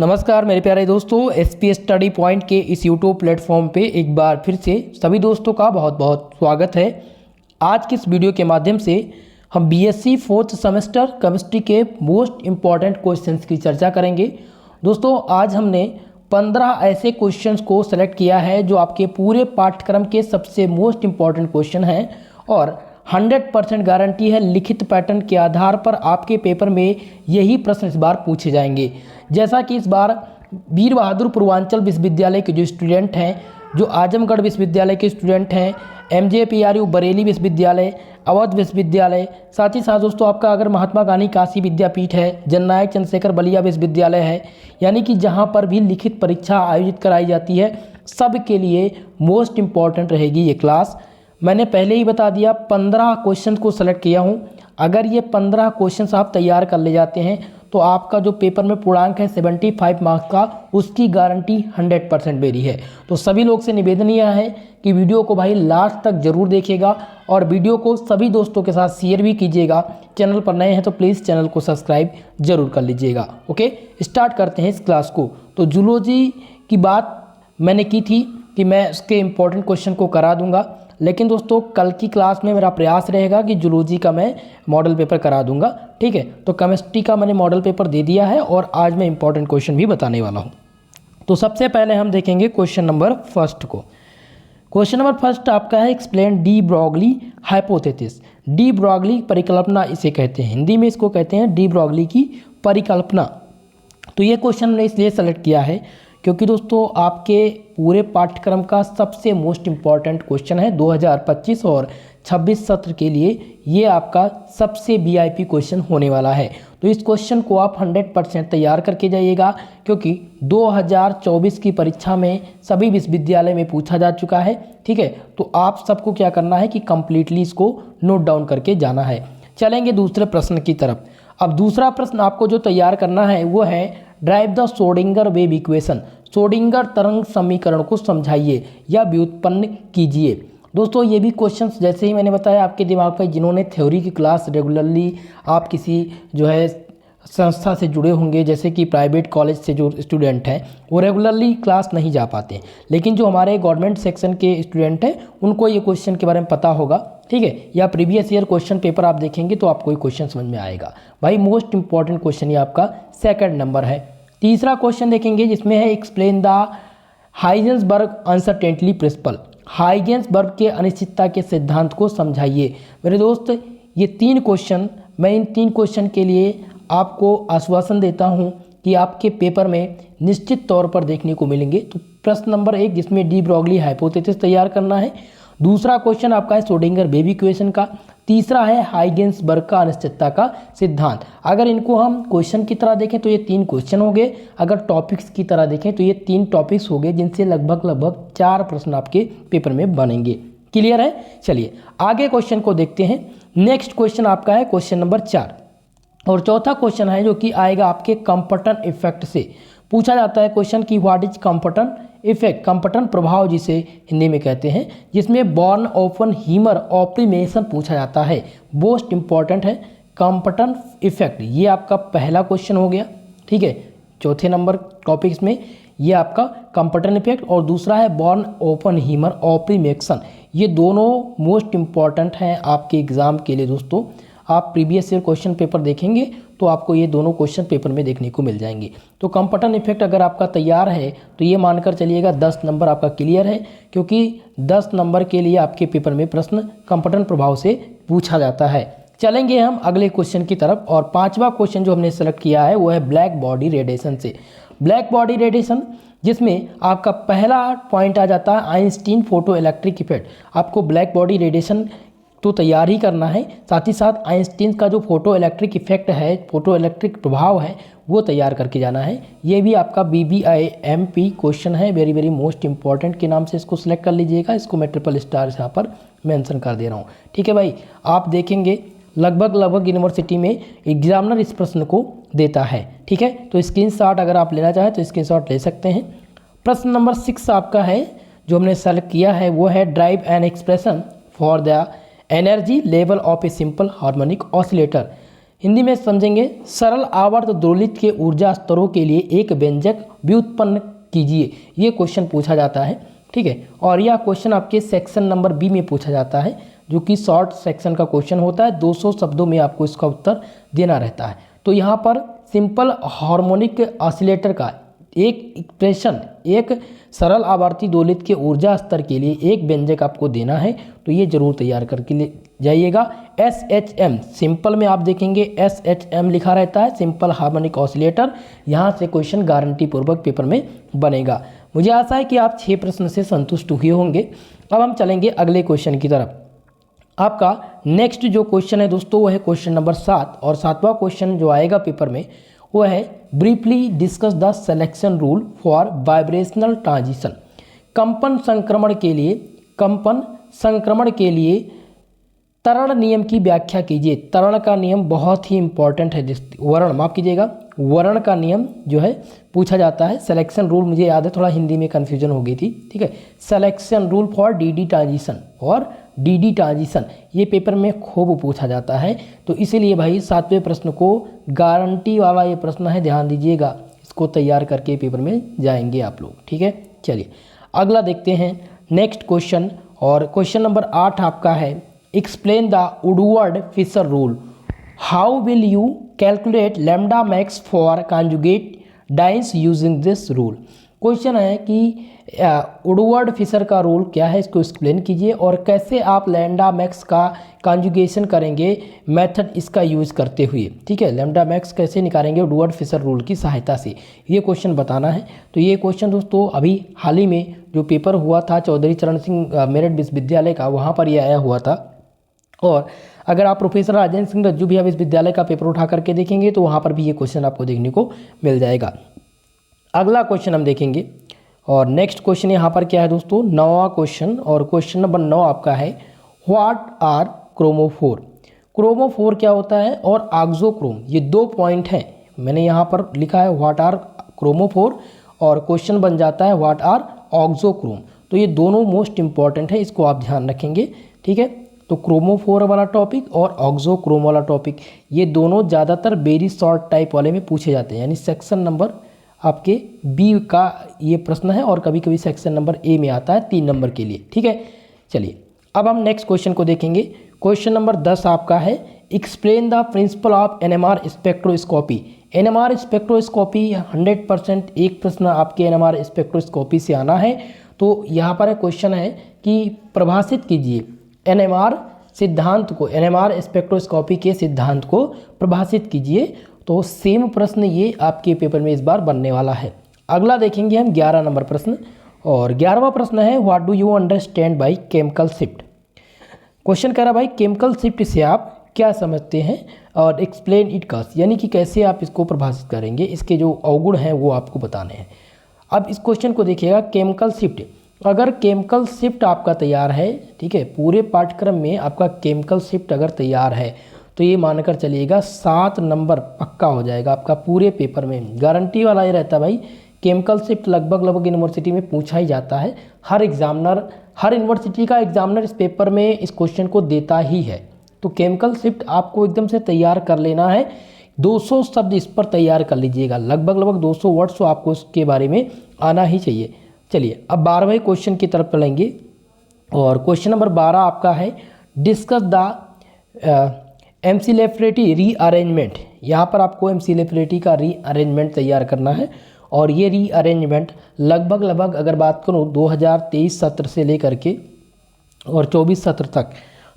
नमस्कार मेरे प्यारे दोस्तों, एसपी स्टडी पॉइंट के इस यूट्यूब प्लेटफॉर्म पे एक बार फिर से सभी दोस्तों का बहुत बहुत स्वागत है। आज की इस वीडियो के माध्यम से हम बीएससी फोर्थ सेमेस्टर केमिस्ट्री के मोस्ट इम्पॉर्टेंट क्वेश्चंस की चर्चा करेंगे। दोस्तों आज हमने 15 ऐसे क्वेश्चंस को सेलेक्ट किया है जो आपके पूरे पाठ्यक्रम के सबसे मोस्ट इम्पॉर्टेंट क्वेश्चन हैं और 100% गारंटी है लिखित पैटर्न के आधार पर आपके पेपर में यही प्रश्न इस बार पूछे जाएंगे। जैसा कि इस बार वीर बहादुर पूर्वांचल विश्वविद्यालय के जो स्टूडेंट हैं, जो आजमगढ़ विश्वविद्यालय के स्टूडेंट हैं, एमजेपीआरयू बरेली विश्वविद्यालय, अवध विश्वविद्यालय, साथ ही साथ दोस्तों आपका अगर महात्मा गांधी काशी विद्यापीठ है, जननायक चंद्रशेखर बलिया विश्वविद्यालय है, यानी कि जहां पर भी लिखित परीक्षा आयोजित कराई जाती है सब के लिए मोस्ट इम्पॉर्टेंट रहेगी ये क्लास। मैंने पहले ही बता दिया 15 क्वेश्चन को सेलेक्ट किया हूं। अगर ये 15 क्वेश्चन आप तैयार कर ले जाते हैं तो आपका जो पेपर में पूर्णांक है 75 मार्क्स का, उसकी गारंटी 100% मेरी है। तो सभी लोग से निवेदन यह है कि वीडियो को भाई लास्ट तक जरूर देखिएगा और वीडियो को सभी दोस्तों के साथ शेयर भी कीजिएगा। चैनल पर नए हैं तो प्लीज़ चैनल को सब्सक्राइब जरूर कर लीजिएगा। ओके, स्टार्ट करते हैं इस क्लास को। तो जूलॉजी की बात मैंने की थी कि मैं उसके इम्पोर्टेंट क्वेश्चन को करा दूंगा, लेकिन दोस्तों कल की क्लास में मेरा प्रयास रहेगा कि जूलॉजी का मैं मॉडल पेपर करा दूंगा। ठीक है, तो केमिस्ट्री का मैंने मॉडल पेपर दे दिया है और आज मैं इंपॉर्टेंट क्वेश्चन भी बताने वाला हूं। तो सबसे पहले हम देखेंगे क्वेश्चन नंबर फर्स्ट को। क्वेश्चन नंबर फर्स्ट आपका है explain de Broglie hypothesis. De Broglie परिकल्पना इसे कहते हैं, हिंदी में इसको कहते हैं डी ब्रॉगली की परिकल्पना। तो ये क्वेश्चन मैंने इसलिए सेलेक्ट किया है क्योंकि दोस्तों आपके पूरे पाठ्यक्रम का सबसे मोस्ट इम्पॉर्टेंट क्वेश्चन है 2025 और 26 सत्र के लिए ये आपका सबसे वीआईपी क्वेश्चन होने वाला है। तो इस क्वेश्चन को आप 100% तैयार करके जाइएगा क्योंकि 2024 की परीक्षा में सभी विश्वविद्यालय में पूछा जा चुका है। ठीक है, तो आप सबको क्या करना है कि कंप्लीटली इसको नोट डाउन करके जाना है। चलेंगे दूसरे प्रश्न की तरफ। अब दूसरा प्रश्न आपको जो तैयार करना है वो है drive the Schrodinger wave equation. Schrodinger तरंग समीकरण को समझाइए या व्युत्पन्न कीजिए। दोस्तों ये भी क्वेश्चंस जैसे ही मैंने बताया आपके दिमाग में, जिन्होंने थ्योरी की क्लास रेगुलरली आप किसी जो है संस्था से जुड़े होंगे, जैसे कि प्राइवेट कॉलेज से जो स्टूडेंट हैं वो रेगुलरली क्लास नहीं जा पाते, लेकिन जो हमारे गवर्नमेंट सेक्शन के स्टूडेंट हैं उनको ये क्वेश्चन के बारे में पता होगा। ठीक है, या प्रीवियस ईयर क्वेश्चन पेपर आप देखेंगे तो आपको ये क्वेश्चन समझ में आएगा। भाई मोस्ट इंपॉर्टेंट क्वेश्चन ये आपका सेकंड नंबर है। तीसरा क्वेश्चन देखेंगे जिसमें है एक्सप्लेन द हाइजेंसबर्ग अनसर्टेनिटी प्रिंसिपल। हाइजेंसबर्ग के अनिश्चितता के सिद्धांत को समझाइए। मेरे दोस्त ये 3 क्वेश्चन, मैं इन 3 क्वेश्चन के लिए आपको आश्वासन देता हूं कि आपके पेपर में निश्चित तौर पर देखने को मिलेंगे। तो प्रश्न नंबर 1 जिसमें डी ब्रॉगली हाइपोथेसिस तैयार करना है, दूसरा क्वेश्चन आपका है श्रोडिंगर वेव इक्वेशन का, तीसरा है हाइजेंसबर्ग का अनिश्चितता का सिद्धांत। अगर इनको हम क्वेश्चन की तरह देखें तो ये 3 क्वेश्चन हो गए, अगर टॉपिक्स की तरह देखें तो ये 3 टॉपिक्स हो गए जिनसे लगभग 4 प्रश्न आपके पेपर में बनेंगे। क्लियर है? चलिए आगे क्वेश्चन को देखते हैं। नेक्स्ट क्वेश्चन आपका है क्वेश्चन नंबर 4 और चौथा क्वेश्चन है जो कि आएगा आपके कंपटन इफेक्ट से। पूछा जाता है क्वेश्चन की व्हाट इज कंपटन इफेक्ट, कंपटन प्रभाव जिसे हिंदी में कहते हैं, जिसमें बॉर्न ओपन हीमर ऑप्टिमेशन पूछा जाता है। मोस्ट इंपॉर्टेंट है कंपटन इफेक्ट, ये आपका पहला क्वेश्चन हो गया। ठीक है, चौथे नंबर टॉपिक्स में ये आपका कंपटन इफेक्ट और दूसरा है बॉर्न ओपन हीमर ऑप्टिमेशन। ये दोनों मोस्ट इंपॉर्टेंट हैं आपके एग्जाम के लिए। दोस्तों आप प्रीवियस ईयर क्वेश्चन पेपर देखेंगे तो आपको ये दोनों क्वेश्चन पेपर में देखने को मिल जाएंगे। तो कंपटन इफेक्ट अगर आपका तैयार है तो ये मानकर चलिएगा 10 नंबर आपका क्लियर है, क्योंकि 10 नंबर के लिए आपके पेपर में प्रश्न कंपटन प्रभाव से पूछा जाता है। चलेंगे हम अगले क्वेश्चन की तरफ और 5वां क्वेश्चन जो हमने सेलेक्ट किया है वो है ब्लैक बॉडी रेडिएशन से। ब्लैक बॉडी रेडिएशन जिसमें आपका पहला पॉइंट आ जाता है आइंस्टीन फोटो इलेक्ट्रिक इफेक्ट। आपको ब्लैक बॉडी रेडिएशन तो तैयार ही करना है, साथ ही साथ आइंस्टीन का जो फोटो इलेक्ट्रिक इफेक्ट है, फोटो इलेक्ट्रिक प्रभाव है, वो तैयार करके जाना है। ये भी आपका BBIMP क्वेश्चन है, वेरी वेरी मोस्ट इंपॉर्टेंट के नाम से इसको सिलेक्ट कर लीजिएगा। इसको मैं ट्रिपल स्टार यहाँ पर मेंशन कर दे रहा हूँ। ठीक है भाई, आप देखेंगे लगभग यूनिवर्सिटी में एग्जामिनर इस प्रश्न को देता है। ठीक है, तो स्क्रीनशॉट अगर आप लेना चाहें तो स्क्रीनशॉट ले सकते हैं। प्रश्न नंबर 6 आपका है जो हमने सेलेक्ट किया है वो है drive an expression for the energy level of a simple harmonic oscillator. Hindi में समझेंगे, सरल आवर्त दोलित के ऊर्जा स्तरों के लिए एक व्यंजक व्युत्पन्न कीजिए। ये क्वेश्चन पूछा जाता है, ठीक है। और यह क्वेश्चन आपके सेक्शन नंबर बी में पूछा जाता है, जो कि शॉर्ट सेक्शन का क्वेश्चन होता है। 200 शब्दों में आपको इसका उत्तर देना रहता है। तो यहाँ पर सिंपल हार्मोनिक ऑसिलेटर का एक एक्सप्रेशन, एक सरल आवर्ती दोलित के ऊर्जा स्तर के लिए एक व्यंजक आपको देना है, तो ये जरूर तैयार करके ले जाइएगा। SHM सिंपल में आप देखेंगे SHM लिखा रहता है, सिंपल हार्मोनिक ऑसिलेटर। यहाँ से क्वेश्चन गारंटी पूर्वक पेपर में बनेगा। मुझे आशा है कि आप 6 प्रश्न से संतुष्ट हुए होंगे। अब हम चलेंगे अगले क्वेश्चन की तरफ। आपका नेक्स्ट जो क्वेश्चन है दोस्तों, वो है क्वेश्चन नंबर 7। और 7वां क्वेश्चन जो आएगा पेपर में वो है briefly discuss the selection rule for vibrational transition. कंपन संक्रमण के लिए त्वरण नियम की व्याख्या कीजिए। त्वरण का नियम बहुत ही इंपॉर्टेंट है। वर्ण, माफ कीजिएगा, वर्ण का नियम जो है पूछा जाता है। सिलेक्शन रूल मुझे याद है, थोड़ा हिंदी में कन्फ्यूजन हो गई थी, ठीक है। Selection rule for DD transition और डीडी ट्रांजिशन ये पेपर में खूब पूछा जाता है। तो इसीलिए भाई 7वें प्रश्न को गारंटी वाला ये प्रश्न है, ध्यान दीजिएगा। इसको तैयार करके पेपर में जाएंगे आप लोग, ठीक है। चलिए अगला देखते हैं नेक्स्ट क्वेश्चन। और क्वेश्चन नंबर 8 आपका है, explain the Woodward Fisher rule. How will you calculate lambda max for conjugate dienes using this rule. Question है कि वुडवर्ड फिशर का रूल क्या है, इसको एक्सप्लेन कीजिए और कैसे आप लैम्डा मैक्स का कॉन्जुगेशन करेंगे मेथड इसका यूज़ करते हुए, ठीक है। लैम्डा मैक्स कैसे निकालेंगे वुडवर्ड फिशर रूल की सहायता से, ये क्वेश्चन बताना है। तो ये क्वेश्चन दोस्तों अभी हाल ही में जो पेपर हुआ था चौधरी चरण सिंह मेरठ विश्वविद्यालय का, वहाँ पर यह आया हुआ था। और अगर आप प्रोफेसर राजेंद्र सिंह रज्जूभिया विश्वविद्यालय का पेपर उठा करके देखेंगे तो वहाँ पर भी ये क्वेश्चन आपको देखने को मिल जाएगा। अगला क्वेश्चन हम देखेंगे। और नेक्स्ट क्वेश्चन यहाँ पर क्या है दोस्तों, 9वां क्वेश्चन। और क्वेश्चन नंबर 9 आपका है, व्हाट आर क्रोमोफोर। क्रोमोफोर क्या होता है और ऑक्सोक्रोम, ये 2 पॉइंट हैं। मैंने यहाँ पर लिखा है व्हाट आर क्रोमोफोर और क्वेश्चन बन जाता है व्हाट आर ऑक्सोक्रोम। तो ये दोनों मोस्ट इंपॉर्टेंट है, इसको आप ध्यान रखेंगे, ठीक है। तो क्रोमोफोर वाला टॉपिक और ऑक्सोक्रोम वाला टॉपिक, ये दोनों ज़्यादातर वेरी शॉर्ट टाइप वाले में पूछे जाते हैं, यानी सेक्शन नंबर आपके बी का ये प्रश्न है और कभी कभी सेक्शन नंबर ए में आता है 3 नंबर के लिए, ठीक है। चलिए अब हम नेक्स्ट क्वेश्चन को देखेंगे। क्वेश्चन नंबर 10 आपका है, explain the principle of NMR spectroscopy. NMR spectroscopy 100% एक प्रश्न आपके एनएमआर स्पेक्ट्रोस्कोपी से आना है। तो यहाँ पर क्वेश्चन है कि प्रभाषित कीजिए एनएमआर सिद्धांत को, एनएमआर स्पेक्ट्रोस्कोपी के सिद्धांत को प्रभाषित कीजिए। तो सेम प्रश्न ये आपके पेपर में इस बार बनने वाला है। अगला देखेंगे हम 11 नंबर प्रश्न। और 11वां प्रश्न है, what do you understand by chemical shift. Question कह रहा भाई केमिकल शिफ्ट से आप क्या समझते हैं और एक्सप्लेन इट कस, यानी कि कैसे आप इसको प्रभाषित करेंगे, इसके जो अवगुण हैं वो आपको बताने हैं। अब इस क्वेश्चन को देखिएगा, केमिकल शिफ्ट, अगर केमिकल शिफ्ट आपका तैयार है, ठीक है, पूरे पाठ्यक्रम में आपका केमिकल शिफ्ट अगर तैयार है तो ये मानकर चलिएगा 7 नंबर पक्का हो जाएगा आपका पूरे पेपर में। गारंटी वाला ये रहता है भाई। केमिकल शिफ्ट लगभग यूनिवर्सिटी में पूछा ही जाता है। हर यूनिवर्सिटी का एग्जामिनर इस पेपर में इस क्वेश्चन को देता ही है। तो केमिकल शिफ्ट आपको एकदम से तैयार कर लेना है। 200 शब्द इस पर तैयार कर लीजिएगा, लगभग 200 वर्ड्स तो आपको उसके बारे में आना ही चाहिए। चलिए अब 12वें क्वेश्चन की तरफ चलेंगे। और क्वेश्चन नंबर 12 आपका है, डिस्कस द एमसीलेफ्रेटी रीअरेंजमेंट। यहाँ पर आपको एमसीलेफ्रेटी का रीअरेंजमेंट तैयार करना है। और ये रीअरेंजमेंट लगभग अगर बात करूँ 2023 सत्र से लेकर के और 24 सत्र तक,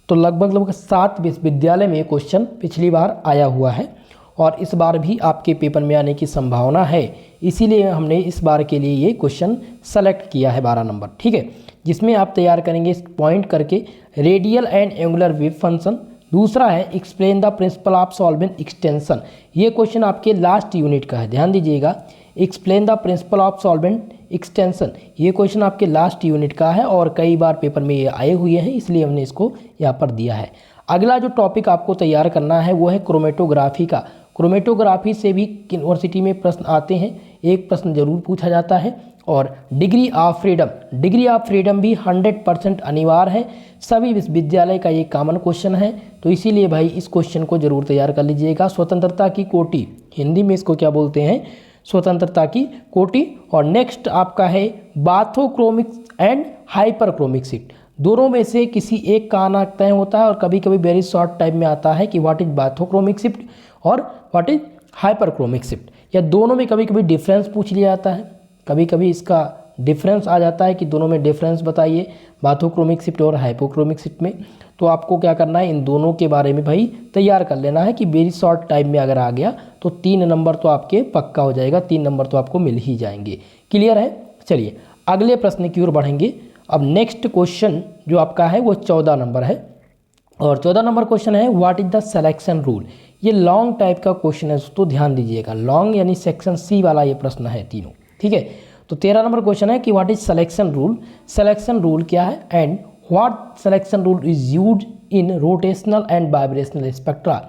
तो लगभग 7 विश्वविद्यालय में क्वेश्चन पिछली बार आया हुआ है और इस बार भी आपके पेपर में आने की संभावना है। इसीलिए हमने इस बार के लिए ये क्वेश्चन सेलेक्ट किया है 12 नंबर, ठीक है, जिसमें आप तैयार करेंगे इस पॉइंट करके radial and angular wave function. दूसरा है explain the principle of solvent extension. ये क्वेश्चन आपके लास्ट यूनिट का है, ध्यान दीजिएगा। Explain the principle of solvent extension, ये क्वेश्चन आपके लास्ट यूनिट का है और कई बार पेपर में ये आए हुए हैं, इसलिए हमने इसको यहाँ पर दिया है। अगला जो टॉपिक आपको तैयार करना है वो है क्रोमेटोग्राफी का। क्रोमेटोग्राफी से भी यूनिवर्सिटी में प्रश्न आते हैं, एक प्रश्न जरूर पूछा जाता है और डिग्री ऑफ फ्रीडम भी 100% अनिवार्य है, सभी विश्वविद्यालय का ये कॉमन क्वेश्चन है। तो इसीलिए भाई इस क्वेश्चन को जरूर तैयार कर लीजिएगा। स्वतंत्रता की कोटि, हिंदी में इसको क्या बोलते हैं, स्वतंत्रता की कोटि। और नेक्स्ट आपका है बाथोक्रोमिक एंड हाइपरक्रोमिक शिफ्ट, दोनों में से किसी एक का आना तय होता है और कभी कभी वेरी शॉर्ट टाइम में आता है कि व्हाट इज बाथोक्रोमिक शिफ्ट और व्हाट इज हाइपरक्रोमिक शिफ्ट, या दोनों में कभी कभी डिफरेंस पूछ लिया जाता है, कभी कभी इसका डिफरेंस आ जाता है कि दोनों में डिफरेंस बताइए बाथोक्रोमिक शिफ्ट और हाइपोक्रोमिक शिफ्ट में। तो आपको क्या करना है, इन दोनों के बारे में भाई तैयार कर लेना है कि वेरी शॉर्ट टाइम में अगर आ गया तो 3 नंबर तो आपके पक्का हो जाएगा, 3 नंबर तो आपको मिल ही जाएंगे। क्लियर है। चलिए अगले प्रश्न की ओर बढ़ेंगे। अब नेक्स्ट क्वेश्चन जो आपका है वो 14 नंबर है और 14 नंबर क्वेश्चन है what is the selection rule. ये लॉन्ग टाइप का क्वेश्चन है तो ध्यान दीजिएगा, लॉन्ग यानी सेक्शन सी वाला ये प्रश्न है तीनों, ठीक है। तो 13 नंबर क्वेश्चन है कि what is selection rule, selection rule क्या है and what selection rule is used in rotational and vibrational spectra.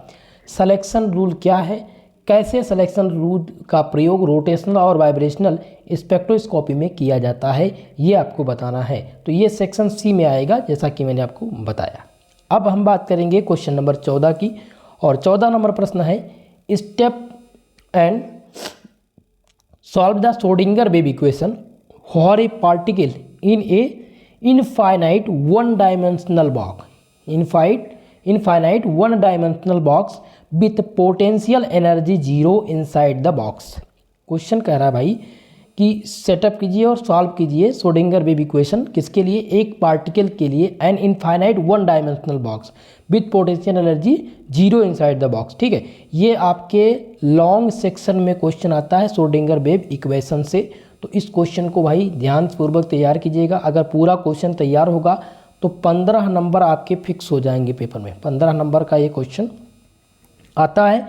Selection rule क्या है, कैसे सिलेक्शन रूल का प्रयोग रोटेशनल और वाइब्रेशनल स्पेक्ट्रोस्कोपी में किया जाता है, ये आपको बताना है। तो ये सेक्शन सी में आएगा जैसा कि मैंने आपको बताया। अब हम बात करेंगे क्वेश्चन नंबर 14 की और 14 नंबर प्रश्न है step and solve the Schrodinger-wave equation for a particle in A infinite one dimensional box, infinite one dimensional box with potential energy 0 inside the box. Question कह रहा है भाई कि सेटअप कीजिए और सॉल्व कीजिए श्रोडिंगर-वेव इक्वेशन किसके लिए, एक पार्टिकल के लिए an infinite one dimensional box with potential energy 0 inside the box, ठीक है। ये आपके लॉन्ग सेक्शन में क्वेश्चन आता है श्रोडिंगर-वेव इक्वेशन से। तो इस क्वेश्चन को भाई ध्यानपूर्वक तैयार कीजिएगा। अगर पूरा क्वेश्चन तैयार होगा तो 15 नंबर आपके फिक्स हो जाएंगे पेपर में। 15 नंबर का ये क्वेश्चन आता है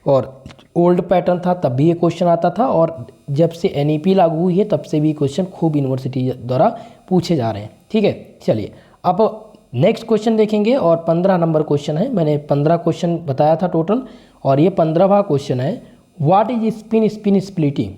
और ओल्ड पैटर्न था तब भी ये क्वेश्चन आता था और जब से एनईपी लागू हुई है तब से भी क्वेश्चन खूब यूनिवर्सिटी द्वारा पूछे जा रहे हैं, ठीक है। चलिए अब नेक्स्ट क्वेश्चन देखेंगे और 15 नंबर क्वेश्चन है। मैंने 15 क्वेश्चन बताया था टोटल और ये 15वां क्वेश्चन है what is spin splitting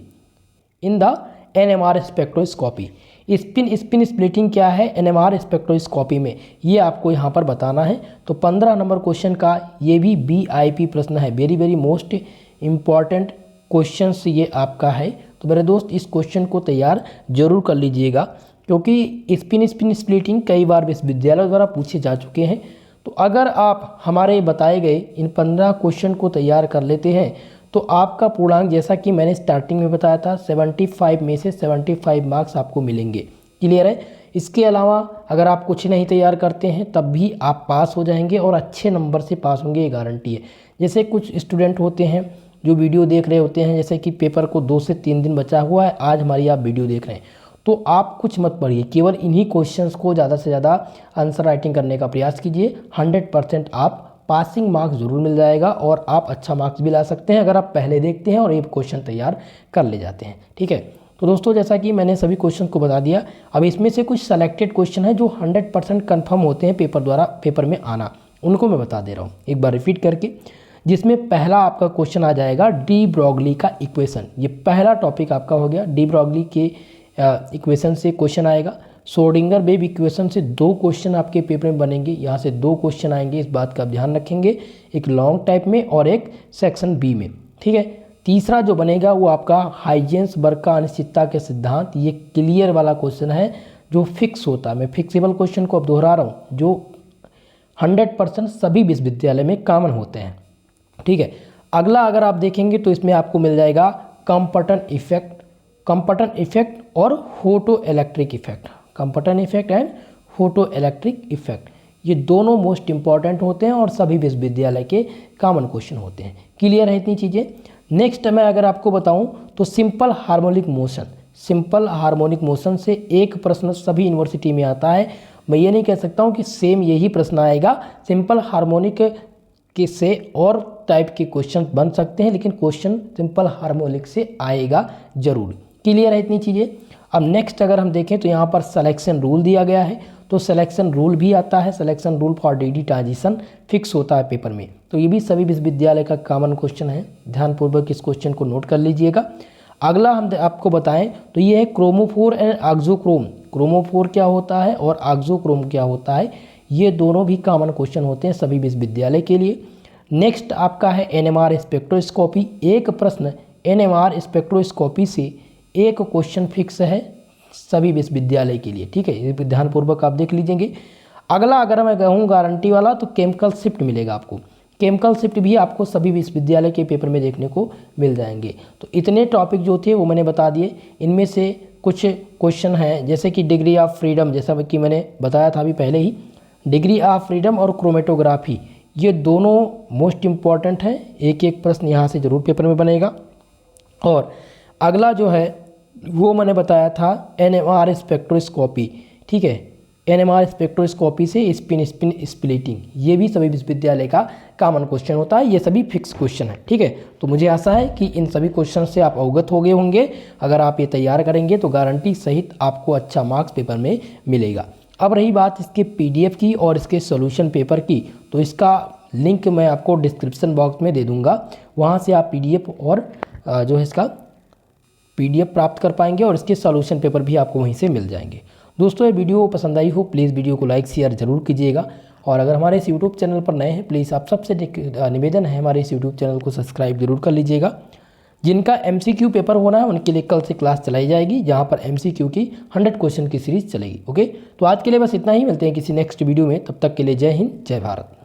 in the NMR spectroscopy. Spin splitting क्या है एनएमआर स्पेक्ट्रोस्कोपी में, ये आपको यहाँ पर बताना है। तो 15 नंबर क्वेश्चन का ये भी वीआईपी प्रश्न है, वेरी मोस्ट इम्पॉर्टेंट क्वेश्चन ये आपका है। तो मेरे दोस्त इस क्वेश्चन को तैयार जरूर कर लीजिएगा क्योंकि स्पिन स्प्लिटिंग कई बार विश्वविद्यालय द्वारा पूछे जा चुके हैं। तो अगर आप हमारे बताए गए इन 15 क्वेश्चन को तैयार कर लेते हैं तो आपका पूर्णांक जैसा कि मैंने स्टार्टिंग में बताया था 75 में से 75 मार्क्स आपको मिलेंगे। क्लियर है। इसके अलावा अगर आप कुछ नहीं तैयार करते हैं तब भी आप पास हो जाएंगे और अच्छे नंबर से पास होंगे, ये गारंटी है। जैसे कुछ स्टूडेंट होते हैं जो वीडियो देख रहे होते हैं, जैसे कि पेपर को 2 से 3 दिन बचा हुआ है, आज हमारी आप वीडियो देख रहे हैं, तो आप कुछ मत पढ़िए, केवल इन्हीं क्वेश्चंस को ज़्यादा से ज़्यादा आंसर राइटिंग करने का प्रयास कीजिए। 100% आप पासिंग मार्क्स जरूर मिल जाएगा और आप अच्छा मार्क्स भी ला सकते हैं अगर आप पहले देखते हैं और ये क्वेश्चन तैयार कर ले जाते हैं, ठीक है। तो दोस्तों जैसा कि मैंने सभी क्वेश्चन को बता दिया, अब इसमें से कुछ सेलेक्टेड क्वेश्चन है जो 100% कन्फर्म होते हैं पेपर में आना, उनको मैं बता दे रहा हूँ एक बार रिपीट करके। जिसमें पहला आपका क्वेश्चन आ जाएगा डी ब्रॉगली का इक्वेशन, ये पहला टॉपिक आपका हो गया। डी ब्रॉगली के इक्वेशन से क्वेश्चन आएगा। श्रोडिंगर-वेव इक्वेशन से 2 क्वेश्चन आपके पेपर में बनेंगे, यहाँ से 2 क्वेश्चन आएंगे, इस बात का आप ध्यान रखेंगे, एक लॉन्ग टाइप में और एक सेक्शन बी में, ठीक है। तीसरा जो बनेगा वो आपका हाइजेंसबर्ग का अनिश्चितता के सिद्धांत, ये क्लियर वाला क्वेश्चन है जो फिक्स होता है। मैं फिक्सेबल क्वेश्चन को अब दोहरा रहा हूँ जो 100% सभी विश्वविद्यालय में कॉमन होते हैं, ठीक है। अगला अगर आप देखेंगे तो इसमें आपको मिल जाएगा कंपटन इफेक्ट और photo electric effect, Compton effect and photo electric effect, ये दोनों मोस्ट इंपॉर्टेंट होते हैं और सभी विश्वविद्यालय के कॉमन क्वेश्चन होते हैं। क्लियर है इतनी चीज़ें। नेक्स्ट मैं अगर आपको बताऊं तो सिंपल हार्मोनिक मोशन से एक प्रश्न सभी यूनिवर्सिटी में आता है। मैं ये नहीं कह सकता हूं कि सेम यही प्रश्न आएगा, सिंपल हार्मोनिक के से और टाइप के क्वेश्चन बन सकते हैं, लेकिन क्वेश्चन सिंपल हार्मोनिक से आएगा जरूर। क्लियर है इतनी चीज़ें। अब नेक्स्ट अगर हम देखें तो यहाँ पर सिलेक्शन रूल दिया गया है, तो सिलेक्शन रूल भी आता है, selection rule for DD transition fix होता है पेपर में। तो ये भी सभी विश्वविद्यालय का कॉमन क्वेश्चन है, ध्यानपूर्वक इस क्वेश्चन को नोट कर लीजिएगा। अगला हम आपको बताएं तो ये है क्रोमोफोर एंड आक्सोक्रोम। क्रोमोफोर क्या होता है और आक्सोक्रोम क्या होता है, ये दोनों भी कॉमन क्वेश्चन होते हैं सभी विश्वविद्यालय के लिए। नेक्स्ट आपका है एनएमआर स्पेक्ट्रोस्कोपी। एक प्रश्न एनएमआर स्पेक्ट्रोस्कोपी से एक क्वेश्चन फिक्स है सभी विश्वविद्यालय के लिए, ठीक है, ये ध्यानपूर्वक आप देख लीजिएंगे। अगला अगर मैं कहूँ गारंटी वाला तो केमिकल शिफ्ट मिलेगा आपको। केमिकल शिफ्ट भी आपको सभी विश्वविद्यालय के पेपर में देखने को मिल जाएंगे। तो इतने टॉपिक जो थे वो मैंने बता दिए। इनमें से कुछ क्वेश्चन हैं जैसे कि डिग्री ऑफ फ्रीडम, जैसा कि मैंने बताया था अभी पहले ही, डिग्री ऑफ फ्रीडम और क्रोमेटोग्राफी, ये दोनों मोस्ट इम्पॉर्टेंट हैं। एक एक प्रश्न यहाँ से जरूर पेपर में बनेगा। और अगला जो है वो मैंने बताया था एनएमआर स्पेक्ट्रोस्कोपी, ठीक है, एनएमआर स्पेक्ट्रोस्कोपी से स्पिन स्प्लिटिंग, ये भी सभी विश्वविद्यालय का कॉमन क्वेश्चन होता है। ये सभी फिक्स क्वेश्चन है, ठीक है। तो मुझे आशा है कि इन सभी क्वेश्चन से आप अवगत हो गए होंगे। अगर आप ये तैयार करेंगे तो गारंटी सहित आपको अच्छा मार्क्स पेपर में मिलेगा। अब रही बात इसके पीडीएफ की और इसके सॉल्यूशन पेपर की, तो इसका लिंक मैं आपको डिस्क्रिप्शन बॉक्स में दे दूँगा। वहाँ से आप पीडीएफ और जो है इसका पीडीएफ प्राप्त कर पाएंगे और इसके सॉल्यूशन पेपर भी आपको वहीं से मिल जाएंगे। दोस्तों ये वीडियो पसंद आई हो प्लीज़ वीडियो को लाइक शेयर जरूर कीजिएगा। और अगर हमारे इस यूट्यूब चैनल पर नए हैं प्लीज़ आप सबसे निवेदन है हमारे इस यूट्यूब चैनल को सब्सक्राइब जरूर कर लीजिएगा। जिनका एमसीक्यू पेपर होना है उनके लिए कल से क्लास चलाई जाएगी, जहाँ पर एमसीक्यू की 100 क्वेश्चन की सीरीज चलेगी। ओके, तो आज के लिए बस इतना ही, मिलते हैं किसी नेक्स्ट वीडियो में। तब तक के लिए जय हिंद जय भारत।